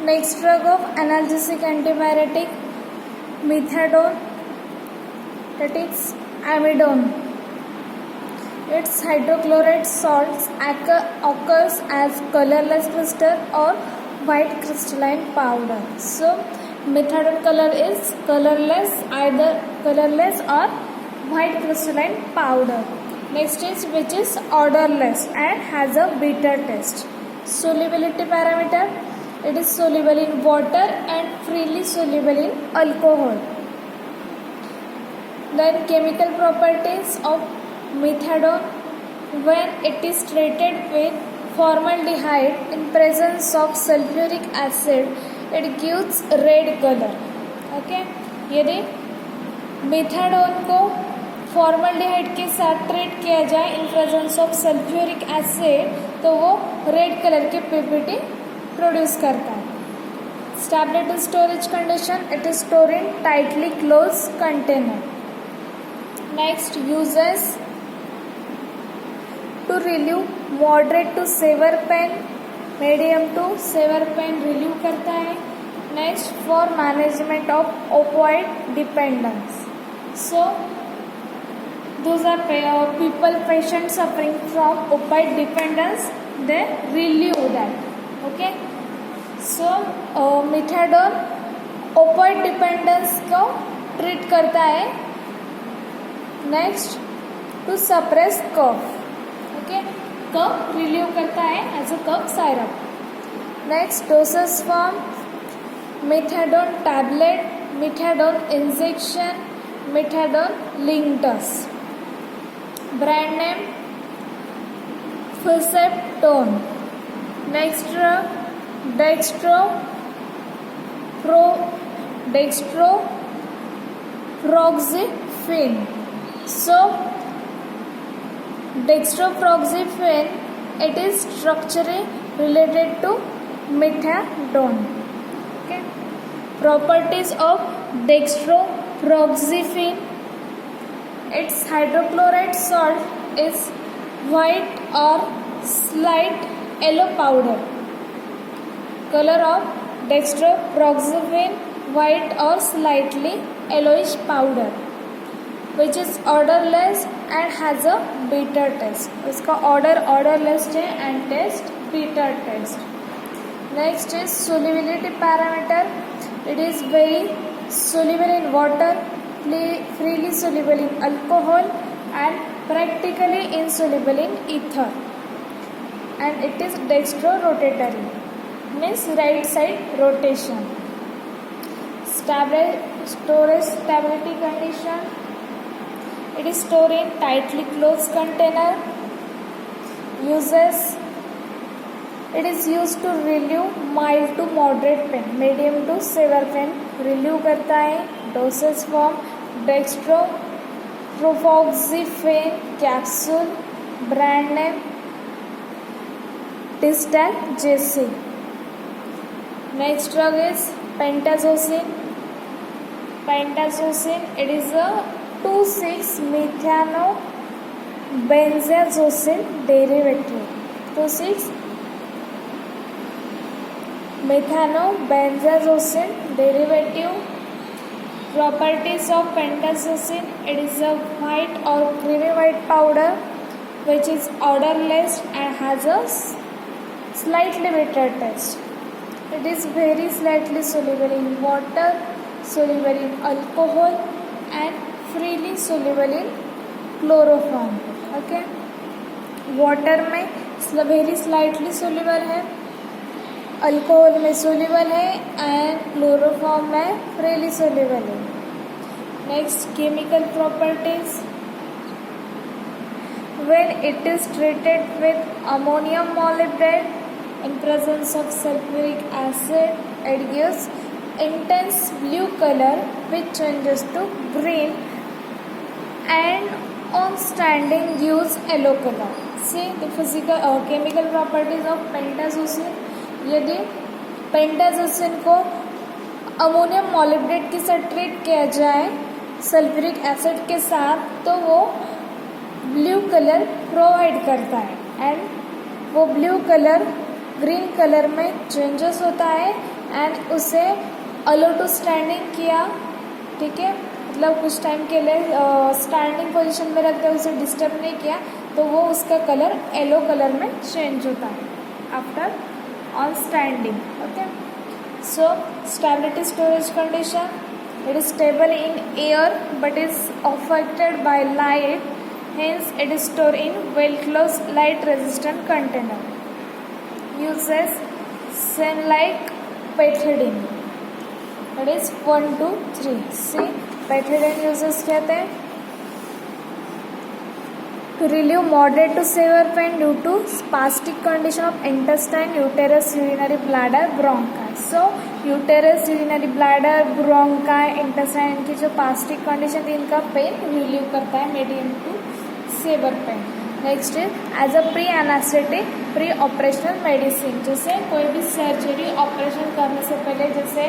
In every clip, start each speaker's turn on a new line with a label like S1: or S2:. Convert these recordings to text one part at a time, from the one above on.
S1: Next drug of analgesic antibiotic, methadone, that is amidone. Its hydrochloride salts occurs as colorless crystal or white crystalline powder. So methadone color is colorless, either colorless or white crystalline powder. Next is which is odorless and has a bitter taste. Solubility parameter, it is soluble in water and freely soluble in alcohol. Then chemical properties of methadone, when it is treated with formaldehyde in presence of sulfuric acid, it gives red color. Okay, यदि methadone को formaldehyde के साथ treat किया जाए in presence of sulphuric acid तो वो red colour की PPT produce करता है. Stability storage condition, it is store in tightly close container. Next uses to relieve moderate to severe pain, medium to severe pain relieve करता है. Next for management of opioid dependence. So those are people patient suffering from opioid dependence, they relieve that. Okay, so methadone opioid dependence को treat करता है. next to suppress cough. Okay, cough relieve करता है as a cough syrup. next doses form methadone tablet, methadone injection, methadone linctus. Brand name Fuceptone. Next drug dextroproxifene. So dextroproxifene, it is structurally related to methadone. Okay, properties of dextroproxifene, its hydrochloride salt is white or slight yellow powder. Color of dextroproxifene, white or slightly yellowish powder, which is odorless and has a bitter taste. इसका odorless है and taste bitter taste. Next is solubility parameter. It is very soluble in water, freely soluble in alcohol and practically insoluble in ether, and it is dextrorotatory, means right side rotation. Storage stability condition, it is stored in tightly closed container. Uses, it is used to relieve mild to moderate pain, medium to severe pain relieve करता है. Doses form dextroproxifene capsule, brand name Distal JC. Next drug is pentazocine. It is a 2,6-methanobenzazocine derivative. 2,6-methanobenzazocine derivative. Properties of pentazocine, it is a white or creamy white powder which is odorless and has a slightly bitter taste. It is very slightly soluble in water, soluble in alcohol and freely soluble in chloroform. Okay, water में very slightly soluble है, alcohol में soluble है and chloroform में freely soluble है. Next chemical properties, when it is treated with ammonium molybdate in presence of sulphuric acid, it gives intense blue colour which changes to green and on standing gives yellow colour. See the physical chemical properties of pentazocine. यदि pentazocine को ammonium molybdate के साथ treat किया जाए sulphuric acid के साथ तो वो ब्लू कलर प्रोवाइड करता है एंड वो ब्लू कलर ग्रीन कलर में चेंजेस होता है एंड उसे अलो टू स्टैंडिंग किया, ठीक है, मतलब कुछ टाइम के लिए स्टैंडिंग पोजीशन में रखकर उसे डिस्टर्ब नहीं किया तो वो उसका कलर येलो कलर में चेंज होता है after on standing. Okay, so stability storage condition, it is stable in air but is affected by light, hence it is stored in well closed light resistant container. Uses same like pethidine, that is 1 2 3. See, pethidine uses क्या थे? To relieve moderate to severe pain due to spastic condition of intestine, uterus, urinary bladder, bronchi. So uterus, urinary bladder, bronchi, intestine की जो spastic condition थी इनका pen relieve करता है medium to severe pain. Next is as a pre anaesthetic pre operational medicine, जैसे कोई भी surgery operation करने से पहले जैसे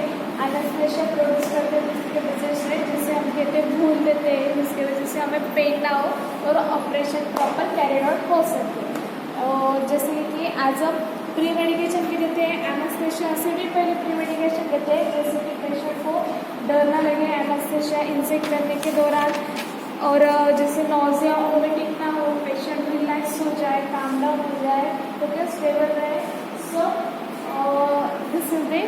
S1: एनास्थेशिया प्रोड्यूस करते हैं जिसकी वजह से जैसे हम कहते हैं भूल देते हैं जिसकी वजह से हमें पेन ना हो और ऑपरेशन प्रॉपर कैरिड आउट हो सके. और जैसे कि एज अ प्री मेडिकेशन भी देते हैं, एनास्थेशिया से भी पहले प्री मेडिकेशन देते हैं जैसे कि पेशेंट को डर ना लगे एनास्थेशिया इंजेक्ट करने के दौरान, और जैसे नोजिया वोमिटिंग ना हो, पेशेंट रिलैक्स हो जाए, काम डाउन हो जाए तो क्या स्टेबल रहे. So this is the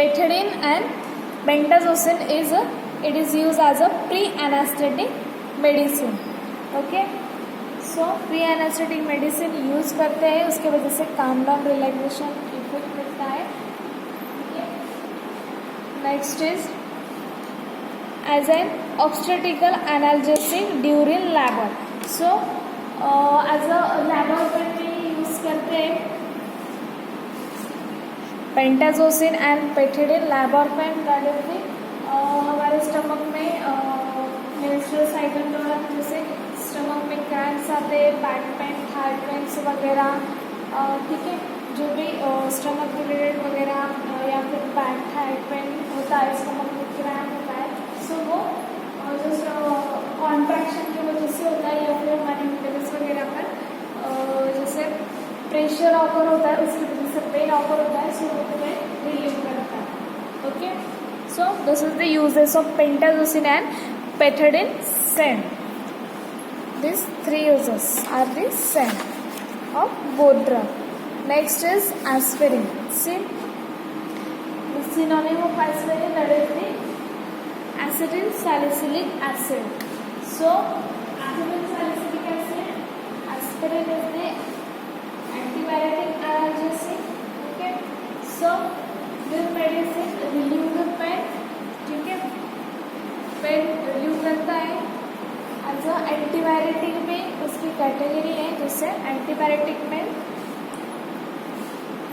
S1: pethidine and pentazocine is it is used as a pre-anesthetic medicine. Okay, so pre-anesthetic medicine use करते हैं, उसके वजह से काम डाउन रिलैक्सेशन इफेक्ट मिलता है. Next is as an obstetrical analgesic during labor. So as a labor में use करते हैं pentazocine and pethidine. labor pain directly हमारे स्टमक में मेंस्ट्रुअल साइकिल दौरान जैसे स्टमक में क्रैम्प्स आते हैं, बैक पेन, हार्ट पेन्स वगैरह, ठीक है, जो भी स्टमक रिलेटेड वगैरह या फिर बैक हार्ट पेन होता है, स्टमक में क्रैम्प होता है, सो वो जो कॉन्ट्रैक्शन की वजह से होता है या फिर हमारे यूटेरस वगैरह पर जैसे प्रेशर ऑफर होता है उसकी वजह से पेन ऑफर होता है, सो वो हमें रिलीव करता है. Okay, so this is the uses of pentazocine and pethidine same. These three uses are the same of both drug. Next is aspirin. See, the synonym of aspirin, that is the acetyl salicylic acid. So acetyl salicylic acid, aspirin is the antibiotic analgesic. Okay, so this medicine relieve the pain, ठीक है, pen relieve करता है. As a antibiotic में उसकी category है, जैसे antibiotic में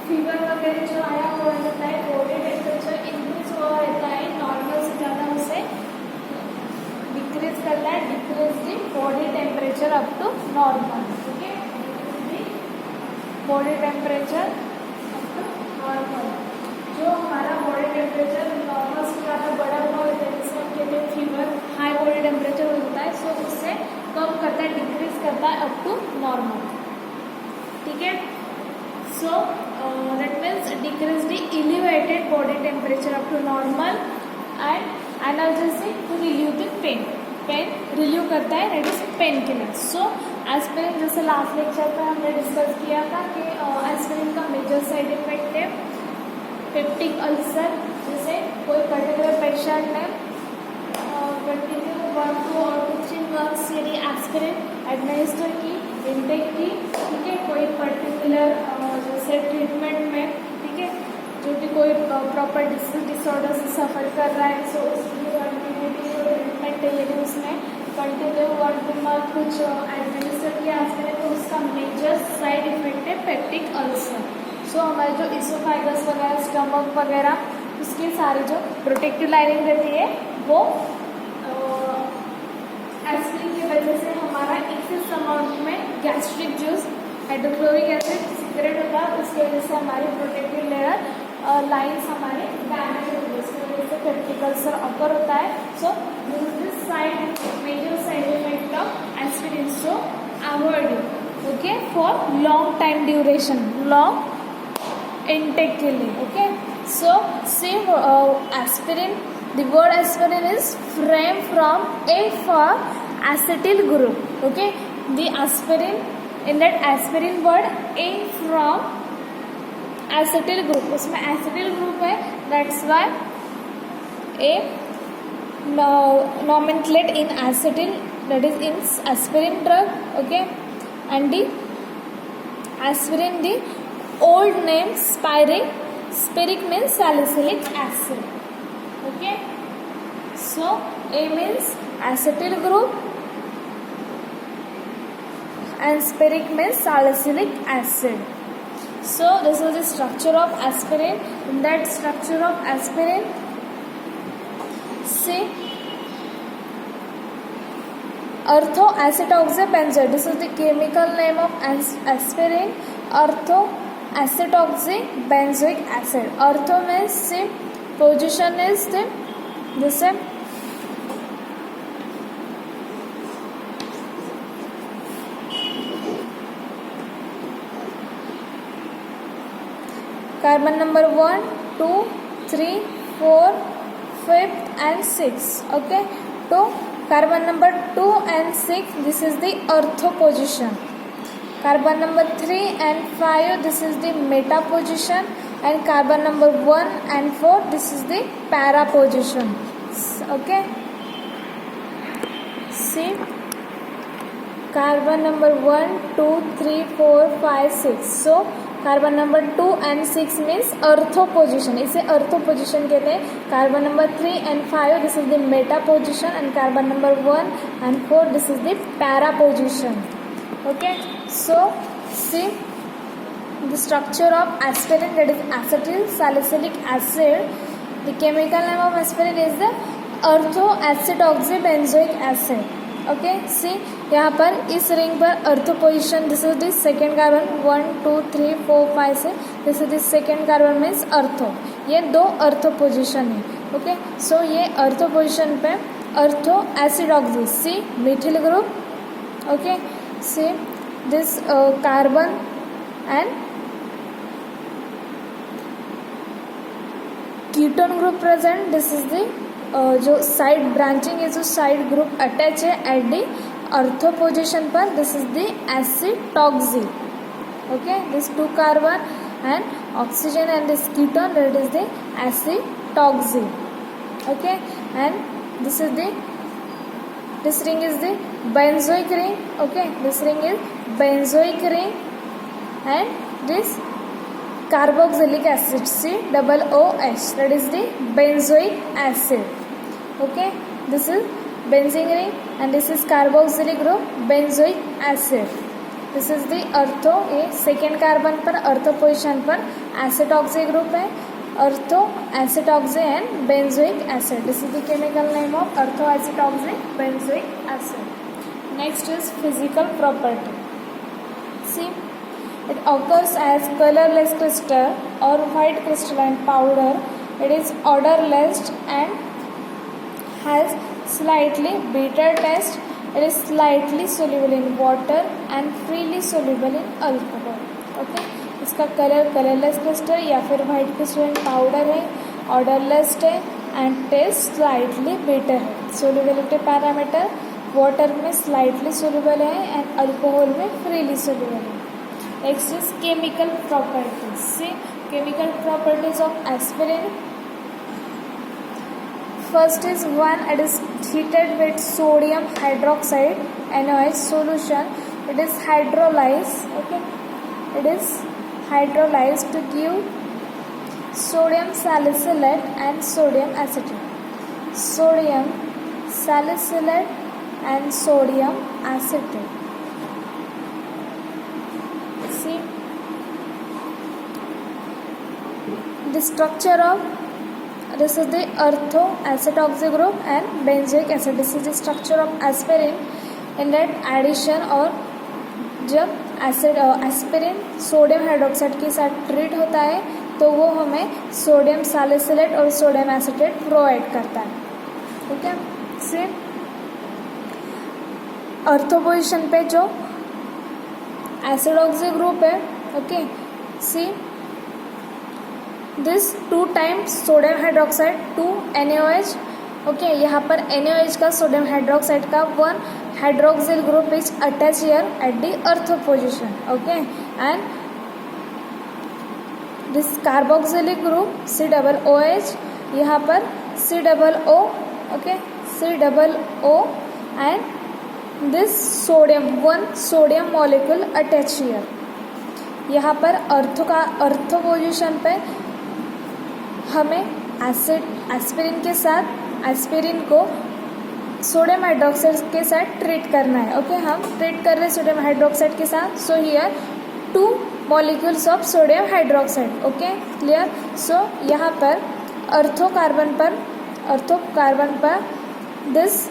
S1: fever वगैरह जो आया हुआ रहता है, बॉडी टेम्परेचर इंक्रीज हुआ रहता है, नॉर्मल से ज़्यादा उसे डिक्रीज करता है, decrease the body temperature up to normal. Okay, body temperature up to normal, जो हमारा बॉडी टेम्परेचर नॉर्मल से ज़्यादा बढ़ा हुआ होता है जिसको हम कहते हैं फीवर, हाई बॉडी टेम्परेचर होता है, सो उससे कम करता है, डिक्रीज करता है अप टू नॉर्मल. ठीक है, so that means decrease the elevated body temperature up to normal and analgesic to relieve the pain. Pain relieve करता है, that is painkiller. So aspirin, जैसे लास्ट लेक्चर पर हमने discuss किया था कि एस्पिरिन का मेजर साइड इफेक्ट है पेप्टिक अल्सर. जैसे कोई पर्टिकुलर पेशेंट ने कंटिन्यू 1 2 और 3 मंथ्स यदि एस्पिरिन एडमिनिस्टर की, इनटेक की, ठीक है, कोई पर्टिकुलर जैसे ट्रीटमेंट में, ठीक है, जो भी कोई प्रॉपर डिसऑर्डर से सफ़र कर रहा है, सो उसकी कंटिन्यूटी जो ट्रीटमेंट है यदि उसने कंटिन्यू 1 2 मंथ कुछ एडमिनिस्टर किया एस्पिरिन तो उसका मेजर साइड इफेक्ट है पेप्टिक अल्सर. सो हमारे जो इसोफेगस वगैरह, स्टमक वगैरह, उसकी सारी जो प्रोटेक्टिव लाइनिंग रहती है वो एस्पिरिन की वजह से हमारा एक्सेस अमाउंट में gastric juice, hydrochloric acid secret होता है, उसकी वजह से हमारी प्रोटेक्टिव लेयर लाइन्स हमारे डैमेज होती है, उसकी वजह से पेप्टिक अल्सर अकर होता है. So this side major side effect of aspirin, so avoid it. Okay, for long time duration, long intake के लिए. Okay, so see aspirin, the word aspirin is framed from A for acetyl group. Okay, the aspirin, in that aspirin word A from acetyl group, उसमें acetyl group है, that's why A nomenclate in acetyl, that is in aspirin drug. Okay, and the aspirin, the old name Spiric. Spiric means salicylic acid. Okay, so A means acetyl group and Spiric means salicylic acid. So this is the structure of aspirin. In that structure of aspirin, see orthoacetoxybenzoate. This is the chemical name of aspirin. Orthoacetoxybenzoic acid. Ortho means see position is the same. Carbon number 1, 2, 3, 4, 5th and 6th. Okay, so carbon number 2 and 6, this is the ortho position. Carbon number 3 and 5, this is the meta position, and carbon number 1 and 4, this is the para position. Okay, see carbon number 1, 2, 3, 4, 5, 6. So carbon number 2 and 6 means ortho position, इसे ortho position कहते हैं. Carbon number 3 and 5, this is the meta position, and carbon number 1 and 4, this is the para position. Okay, so see the structure of aspirin, that is acetyl salicylic acid. The chemical name of aspirin is the orthoacetoxybenzoic acid. Okay, see यहाँ पर इस ring पर ortho position, this is the second carbon, 1, 2, 3, 4, 5 से, this is the second carbon means अर्थो. ये दो अर्थो position है. ओके, सो ये अर्थो पोजिशन पे ortho acetoxy, see methyl group. Okay, see this carbon and ketone group present. This is the जो साइड ब्रांचिंग है, जो साइड ग्रुप अटैच है एट दी अर्थो पोजिशन पर, this is the acetoxy. Okay, this 2 carbon and oxygen and this ketone, that is the acetoxy. Okay, and this is the this ring is the benzoic ring. Okay, this ring is benzoic ring, and this carboxylic acid, COOH, that is the benzoic acid. Okay, this is benzene ring and this is carboxylic group, benzoic acid. This is the ortho, ये second carbon पर ortho position पर एसिटॉक्सी group है, ortho acetoxy and benzoic acid. This is the chemical name of orthoacetoxy benzoic acid. Next is physical property. See, it occurs as colorless crystal or white crystalline powder. It is odorless and has slightly bitter taste. It is slightly soluble in water and freely soluble in alcohol. Okay, इसका colour colourless crystal या फिर white crystal powder है, odourless है and taste slightly bitter है. Solubility parameter water में slightly soluble है and alcohol में freely soluble है. Next is chemical properties. See chemical properties of aspirin. First is 1, it is heated with sodium hydroxide NaOH solution. It is hydrolyzed. Okay, it is hydrolyzed to give sodium salicylate and sodium acetate. Sodium salicylate and sodium acetate. See the structure of, this is the orthoacetoxy group and benzoic acid. This is the structure of aspirin. In that addition और जब aspirin sodium hydroxide के साथ treat होता है तो वो हमें sodium salicylate और सोडियम एसिटेट प्रोवाइड करता है. ओके, से अर्थो पोजिशन पे जो एसिडॉक्सी ग्रुप है. Okay, see this 2 times sodium hydroxide 2 NaOH. Okay, यहाँ पर NaOH का सोडियम हाइड्रोक्साइड का 1 hydroxyl group is attach here at the earth position. Okay, and this carboxylic group COOH, यहाँ पर COO. Okay, COO and this sodium 1 sodium molecule attach here. यहाँ पर अर्थ position पे हमें एस्पिरिन के साथ एस्पिरिन को सोडियम हाइड्रोक्साइड के साथ ट्रीट करना है. ओके, हम ट्रीट कर रहे हैं सोडियम हाइड्रोक्साइड के साथ. So here 2 molecules of sodium hydroxide. Okay, clear. So यहाँ पर अर्थो कार्बन पर दिस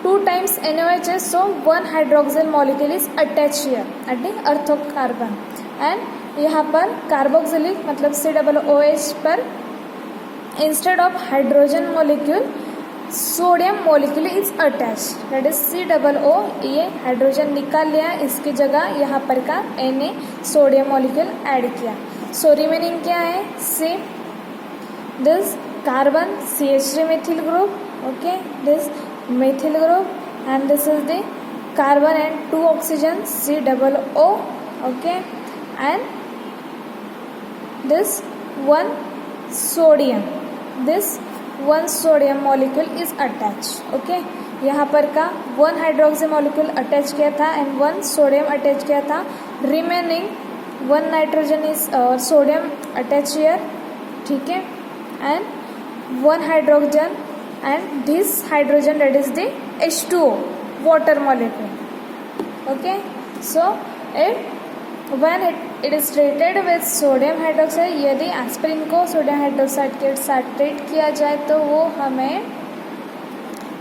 S1: 2 times NaOH है, so 1 hydroxyl molecule is attach here at the ortho carbon. And यहाँ पर कार्बोक्सिलिक मतलब COOH पर instead of hydrogen molecule sodium molecule is attach, that is COO. ये hydrogen निकाल लिया, इसकी जगह यहाँ पर का Na सोडियम मॉलिक्यूल ऐड किया. सो रिमेनिंग क्या है? C, this carbon CH3 methyl group. Okay, this methyl group, and this is the carbon and 2 oxygen COO. Okay, and this 1 sodium, this 1 sodium molecule is attached. Okay, यहाँ पर का 1 hydroxy molecule attach किया था and 1 sodium attach किया था. Remaining 1 nitrogen is sodium attach here. ठीक है, and 1 hydrogen and this hydrogen, that is the H2O water molecule. Okay, so when it is treated with sodium hydroxide, यदि aspirin को sodium hydroxide के साथ treat किया जाए तो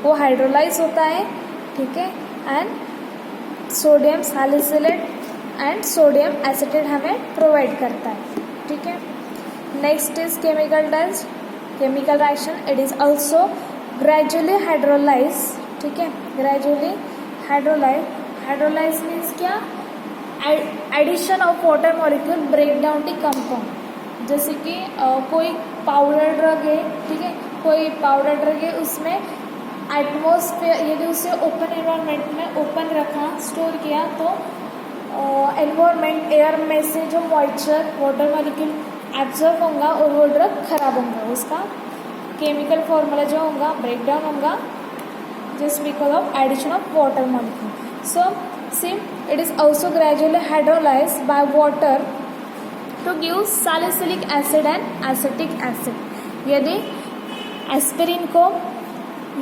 S1: वो हाइड्रोलाइज होता है. ठीक है, and sodium salicylate and sodium acetate हमें प्रोवाइड करता है. ठीक है, next is chemical reaction. It is also gradually hydrolyse. ठीक है, ग्रेजुअली हाइड्रोलाइज मीन्स क्या? Addition of water molecule break down the compound. जैसे कि कोई पाउडर ड्रग है. ठीक है, कोई पाउडर ड्रग है, उसमें एटमॉस्फेयर यदि उसे ओपन एनवायरनमेंट में ओपन रखा, स्टोर किया, तो एनवायरनमेंट एयर में से जो मॉइस्चर वाटर मॉलिक्यूल एब्जॉर्ब होगा और वो ड्रग खराब होगा. उसका केमिकल फॉर्मूला जो होगा ब्रेक डाउन होगा just because of addition of water molecule. So see, it is also gradually hydrolyse by water to give salicylic acid and acetic acid. यदि एस्पिरिन को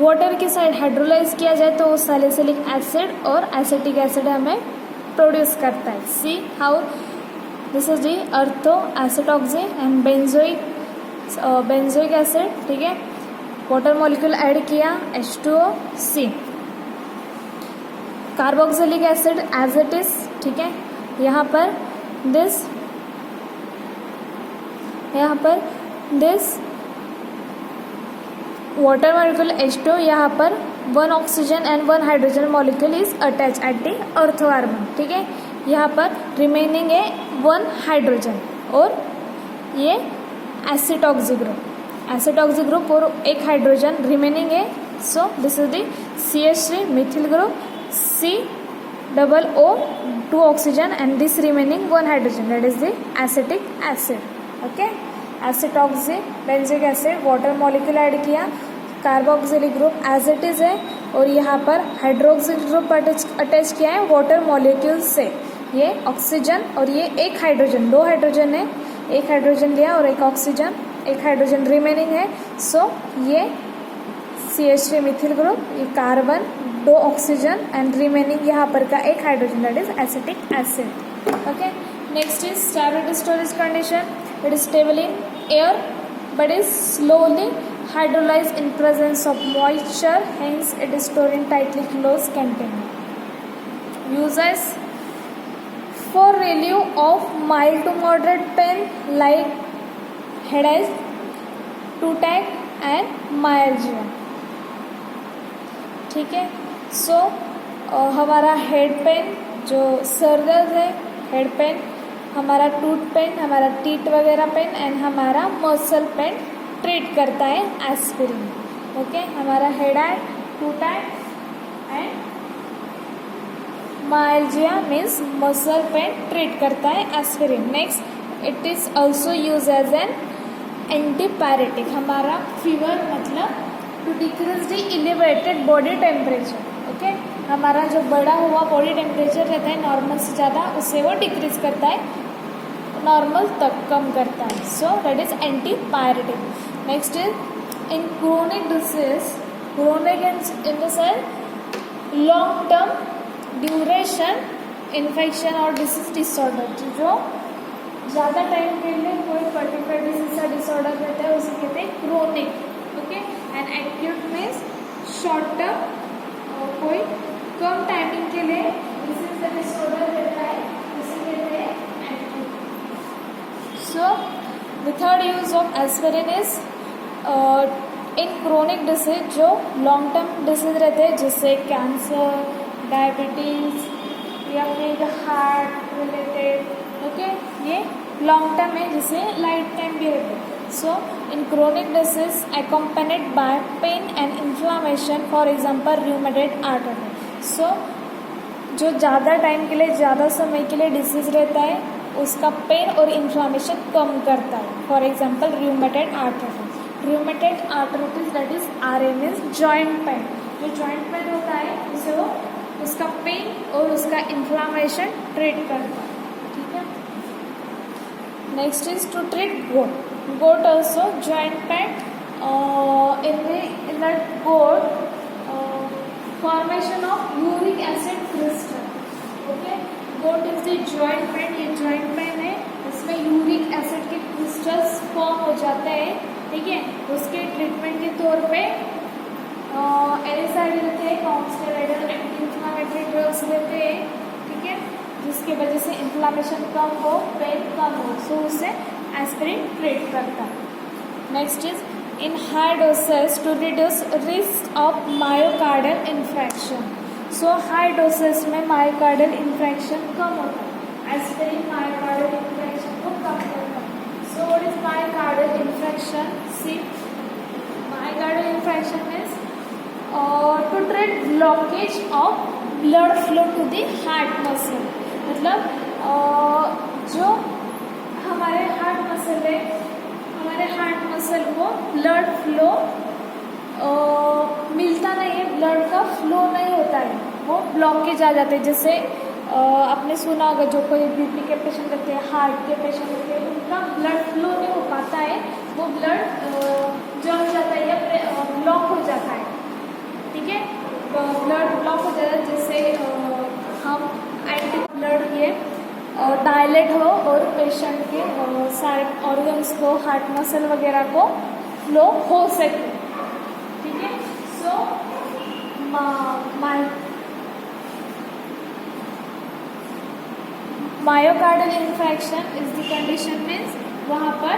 S1: वाटर के साथ हाइड्रोलाइज किया जाए तो वो सैलिसिलिक एसिड और एसिटिक एसिड हमें प्रोड्यूस करता है. See how this is the ortho acetoxy and benzoic acid. ठीक है, वाटर मॉलिक्यूल ऐड किया H2O. C, carboxylic acid as it is. ठीक है, यहाँ पर दिस वाटर मॉलिक्यूल H2O, यहाँ पर 1 oxygen and 1 hydrogen molecule is attach at the earth carbon. ठीक है, यहाँ पर रिमेनिंग है 1 हाइड्रोजन और ये एसिटॉक्सी ग्रुप और 1 हाइड्रोजन रिमेनिंग है. So this is the CH3 methyl group, COO 2 oxygen and this remaining 1 hydrogen, that is the acetic acid. Okay, acetoxy benzoic acid water molecule add किया, carboxylic group as it is है और यहाँ पर hydroxyl group attach किया है water molecule से. ये oxygen और ये 1 हाइड्रोजन, 2 हाइड्रोजन है, 1 हाइड्रोजन लिया और 1 ऑक्सीजन, 1 हाइड्रोजन रिमेनिंग है. सो ये CH3 methyl ग्रुप, ये कार्बन, 2 ऑक्सीजन एंड रिमेनिंग यहाँ पर का 1 hydrogen, that is acetic acid. Okay, next is stable storage condition. It is stable in air but is slowly hydrolyzed in presence of moisture, hence it is stored in tightly closed container. Uses for relief of mild to moderate pain like headache, toothache and myalgia. ठीक है, सो हमारा head pen जो सर दर्द है, head pain हमारा tooth pain, हमारा teeth वगैरह पेन एंड हमारा मसल पेन ट्रीट करता है एस्पिरिन. ओके, हमारा headache, tooth and myalgia means muscle pain treat करता है aspirin. Next, it is also use as an antipyretic. हमारा फीवर मतलब to decrease the elevated body temperature. Okay, हमारा जो बढ़ा हुआ बॉडी टेम्परेचर रहता है नॉर्मल से ज़्यादा, उससे वो डिक्रीज करता है, नॉर्मल तक कम करता है. So that is antipyretic. Next is in chronic disease, chronic in the sense long term duration infection और डिसीज डिसऑर्डर. जो ज़्यादा टाइम के लिए कोई पर्टिकुलर डिसीज का डिसऑर्डर रहता है उसे कहते हैं chronic. Okay, and acute means short term, कोई कम टाइमिंग के लिए डिसीज का डिसऑर्डर रहता है उसे कहते हैं acute. So the third use of aspirin is in chronic disease. जो लॉन्ग टर्म डिसीज रहते हैं जैसे कैंसर, डायबिटीज़ या फिर हार्ट रिलेटेड. ओके, ये लॉन्ग टर्म है जिसे लाइट टाइम भी रहते हैं. So, in chronic disease accompanied by pain and inflammation, for example, rheumatoid arthritis. So, जो ज़्यादा टाइम के लिए, ज़्यादा समय के लिए डिसीज़ रहता है उसका पेन और इन्फ्लामेशन कम करता है. For example, rheumatoid arthritis. rheumatoid arthritis that is RA means joint pain. जो जॉइंट पेन होता है उसे वो उसका पेन और उसका इन्फ्लामेशन ट्रीट करता है. ठीक है. Next is to treat gout. Gout also joint pain. In that gout, formation of uric acid crystal. Okay, gout is the joint pain. ये joint pain है, इसमें यूरिक एसिड के क्रिस्टल्स फॉर्म हो जाते हैं. ठीक है, उसके ट्रीटमेंट के तौर पे एलिसाइड लेते हैं, नॉनस्टेरॉइडल एंटी इंफ्लेमेटरी ड्रग्स लेते हैं. ठीक है, जिसके वजह से इन्फ्लामेशन कम हो, पेन कम हो. सो उससे एस्पिरिन ट्रीट करता है. Next is in high doses to reduce risk of myocardial infection. So high doses में मायोकार्डियल इन्फेक्शन कम होता है. एस्पिरिन मायोकार्डियल इन्फेक्शन को कम करता है. So what is myocardial infection? See, myocardial infection is to treat blockage of blood flow to the heart muscle. मतलब जो हमारे हार्ट मसल है, हमारे हार्ट मसल को ब्लड फ्लो मिलता नहीं है, ब्लड का फ्लो नहीं होता है, वो ब्लॉकेज आ जाते हैं. जैसे आपने सुना होगा जो कोई बीपी के पेशेंट रहते हैं, हार्ट के पेशेंट रहते हैं, उनका ब्लड फ्लो नहीं हो पाता है, वो ब्लड जम जाता है या ब्लॉक हो जाता है. ठीक है, ब्लड ब्लॉक हो जाता है. जैसे हम एंटी ब्लड ये डायलेट हो और पेशेंट के सारे ऑर्गन्स को, हार्ट मसल वगैरह को फ्लो हो सके. ठीक है. So myocardial infection is the condition means वहाँ पर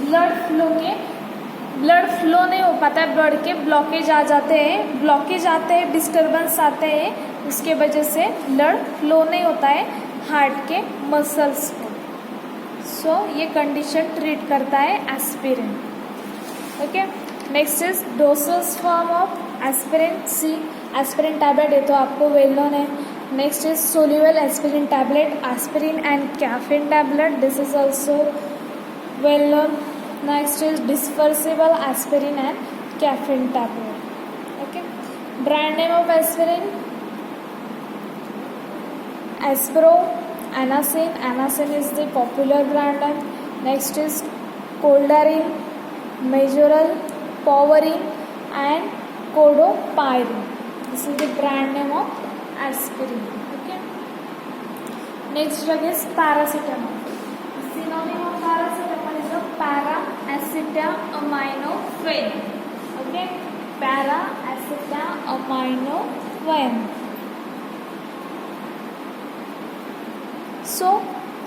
S1: ब्लड फ्लो नहीं हो पाता है, ब्लड के ब्लॉकेज आ जाते हैं, ब्लॉकेज आते हैं, डिस्टर्बेंस आते हैं, उसके वजह से ब्लड फ्लो नहीं होता है हार्ट के मसल्स को. सो ये कंडीशन ट्रीट करता है aspirin. Okay, next is dosage form of aspirin. See, aspirin tablet है तो आपको वेल नोन है. Next is soluble aspirin tablet, aspirin and caffeine tablet. This is also well known. Next is dispersible aspirin and caffeine tablet. Okay. Brand name of aspirin: Aspro, Anacin. Anacin is the popular brand name. Next is Coldarin, Majoral, Poverin, and Codopyrin. This is the brand name of aspirin. Okay. Next drug is paracetamol. Synonym of paracetamol is a para-acetaminophen. Okay, para-acetaminophen. So,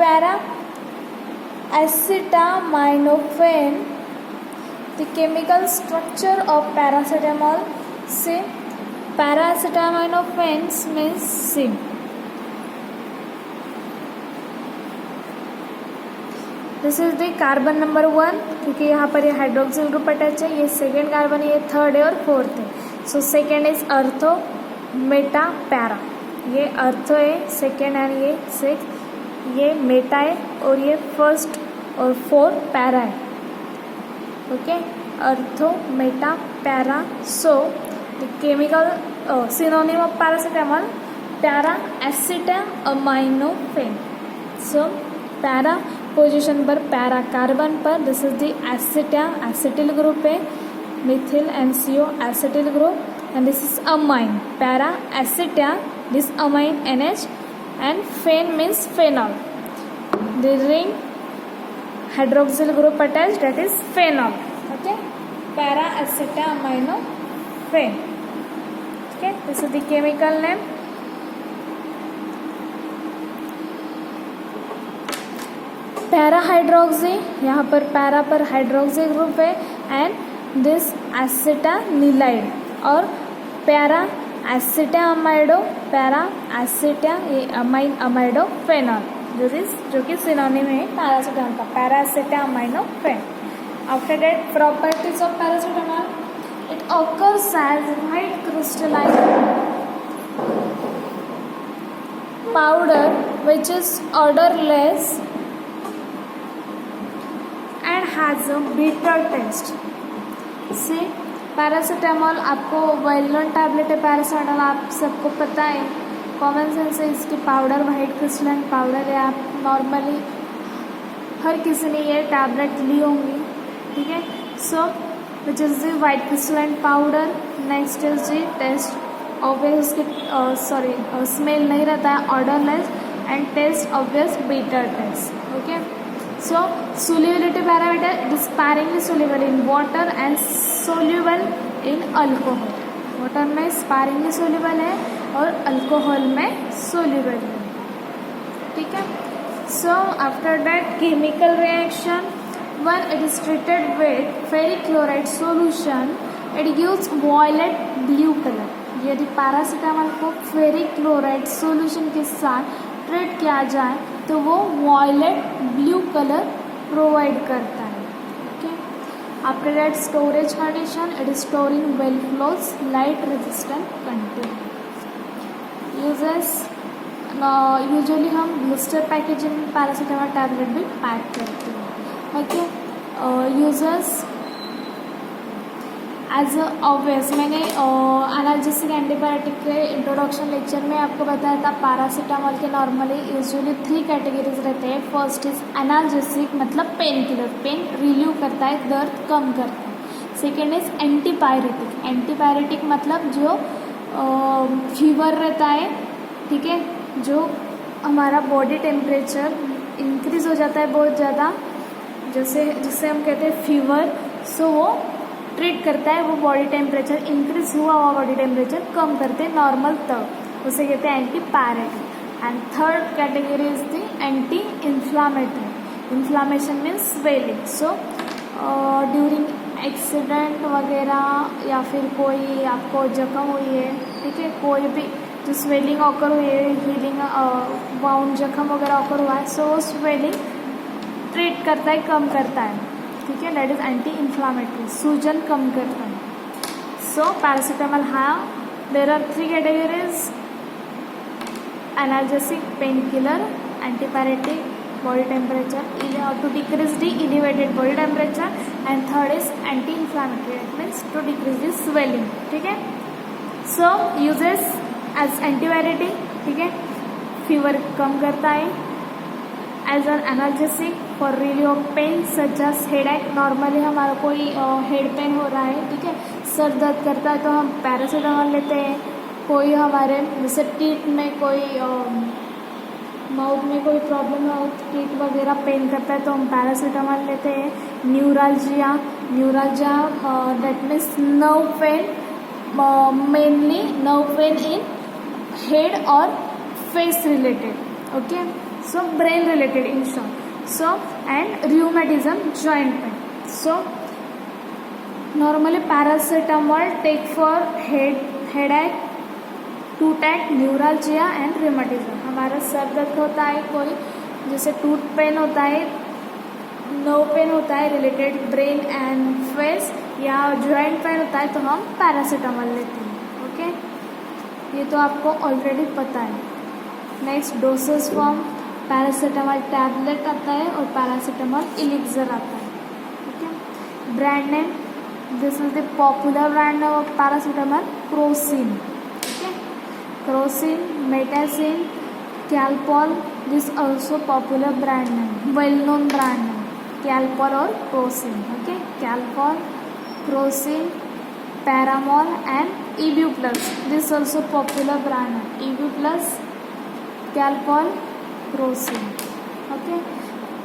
S1: para-acetaminophen, the chemical structure of paracetamol. Say, para-acetaminophen means C. This is the carbon number 1, क्योंकि यहाँ पर ये hydroxyl group attach है, ये second carbon, ये third है और fourth है. So second is ortho, meta, para. ये अर्थो है सेकेंड एंड ये सिक्स, ये मेटा है और ये फर्स्ट और फोर पैरा है. Okay, ortho, meta, para. So the chemical synonym of paracetamol, para acetaminophen. So para position पर, पैरा कार्बन पर, this is the acetyl group है, methyl NCO acetyl group, and this is amine, para aceta, this amine NH, and fen means phenol. The ring hydroxyl group attached, that is phenol. Okay, para acetaminophen. Okay, this is the chemical name. Para hydroxy, यहाँ पर para पर hydroxy group है, and this एसिटानिलाइड, और para एसिटामाइडो, para एसिटा, ये amine amido phenol, जो कि synonym है paracetamol का, para acetaminophen. After that properties of paracetamol, it occurs as white crystalline powder which is odorless and has a bitter taste. See, paracetamol आपको well known tablet है. Paracetamol आप सबको पता है, कॉमन सेंस है, इसकी पाउडर वाइट क्रिस्टलाइन पाउडर है. आप नॉर्मली हर किसी ने ये टैबलेट ली होंगी. ठीक है, so which is the white crystalline powder. Next is the taste, obvious उसकी स्मेल नहीं रहता है, odourless, and taste obvious bitter taste. Okay, so solubility parameter, it is sparingly soluble in water and soluble in alcohol. Water में sparingly soluble है और alcohol में soluble है. ठीक है, so after that chemical reaction, when it is treated with ferric chloride solution, it gives violet blue color. यदि paracetamol को ferric chloride solution के साथ ट्रीट किया जाए तो वो वॉयलेट ब्लू कलर प्रोवाइड करता है. Okay, after that storage condition, it is store in well close light resistant container. Uses, usually हम ब्लिस्टर पैकेजिंग में पैरासीटामोल टैबलेट भी पैक करते हैं. ओके, यूजेस एज ऑब्वियस, मैंने एनाल्जेसिक एंटीबायोटिक के introduction lecture में आपको बताया था पैरासीटामोल के नॉर्मली यूजुअली 3 कैटेगरीज रहते हैं. फर्स्ट इज एनाल्जेसिक, मतलब पेन किलर, पेन रिलीव करता है, दर्द कम करता है. सेकेंड इज एंटीपायरेटिक, एंटीपायरेटिक मतलब जो फीवर रहता है, ठीक है, जो हमारा बॉडी टेम्परेचर इंक्रीज हो जाता है बहुत ज़्यादा, जिससे हम कहते हैं फीवर. सो वो ट्रीट करता है, वो बॉडी टेम्परेचर इंक्रीज हुआ बॉडी टेम्परेचर कम करते हैं नॉर्मल तक, उसे कहते हैं antipyretic. And third category is the anti inflammatory. Inflammation means swelling. So during accident वगैरह या फिर कोई आपको जख्म हुई है, ठीक है, कोई भी जो स्वेलिंग ऑकर हुई है, हीलिंग बाउंड जख्म वगैरह ऑकर हुआ है, सो वो स्वेलिंग ट्रीट करता है, कम करता है. ठीक है, दैट इज एंटी इन्फ्लामेटरी, सूजन कम करता है. So paracetamol there are 3 categories: analgesic, pain killer, antipyretic, body temperature to decrease the elevated body temperature, and third is anti-inflammatory, it means to decrease the swelling. ठीक है, so uses as antibiotic, ठीक है, fever कम करता है, as an analgesic for relief of pain such as headache. Normally हमारा कोई head pen हो रहा है, ठीक है, सर दर्द करता है तो हम पैरासीटामोल लेते हैं. कोई हमारे जैसे टीथ में कोई माउथ में कोई प्रॉब्लम है, टीथ वगैरह पेन करता है तो हम पैरासीटामोल लेते हैं. Neuralgia that means nerve pain, mainly nerve pain in head और face related, okay, so brain related in short. So and rheumatism, joint pain. So normally paracetamol take for headache, toothache, neuralgia and rheumatism. हमारा सर दर्द होता है, कोई जैसे tooth pen होता है नर्व पेन होता है रिलेटेड ब्रेन एंड फेस या जॉइंट पेन होता है तो हम पैरासीटामोल लेते हैं. ओके, ये तो आपको ऑलरेडी पता है. Next doses form, paracetamol tablet आता है और पैरासीटामोल एलिक्सर आता है. Okay, brand name, this is the popular brand name of paracetamol, Crocin. Okay, Crocin, Metacin, Calpol, this also popular brand name, well known brand name, Calpol or Crocin. Okay, Calpol, Crocin, Paramol and Ebuplus, this also popular brand name, Ebuplus, Calpol, Crocin. Okay,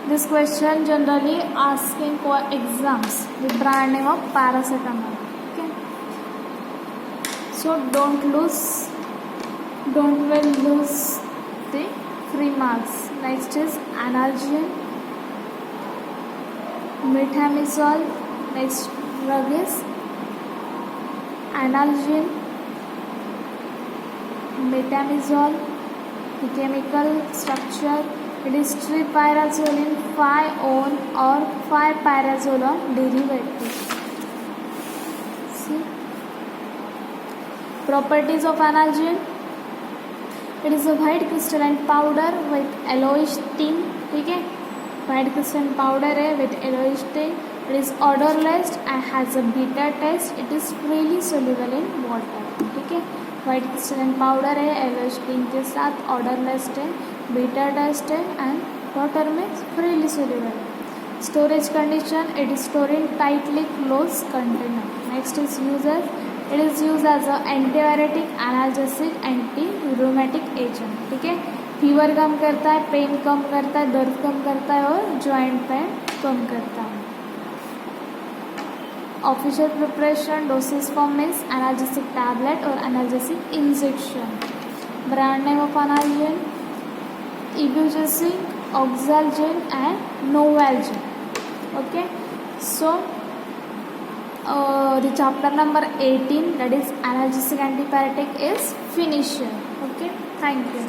S1: this question generally asking for exams, the brand name of paracetamol. Okay, so don't lose the free marks. Next is analgin, metamizole. Next drug is analgin, metamizole. The chemical structure, it is tripyrazolone 5-on or 5-pyrazolone derivative. See, properties of analgin, it is a white crystalline powder with yellowish tint. ठीक है, white crystalline powder है with yellowish tint. It is odorless and has a bitter taste. It is freely soluble in water. ठीक है, white crystalline powder है yellowish tint के साथ, odorless है, bitter taste है and water में freely soluble. Storage condition, it is stored in tightly closed container. Next is uses, it is used as a antipyretic, analgesic, anti rheumatic agent. ठीक है, fever कम करता है, pen कम करता है, दर्द कम करता है और जॉइंट पेन कम करता है. Official preparation, dosage form is analgesic tablet और analgesic injection. Brand name of Analgin, Ibugesic, Oxalgin and Novalgin. Okay, so the chapter number 18, that is analgesic antipyretic, is finished. Okay, thank you.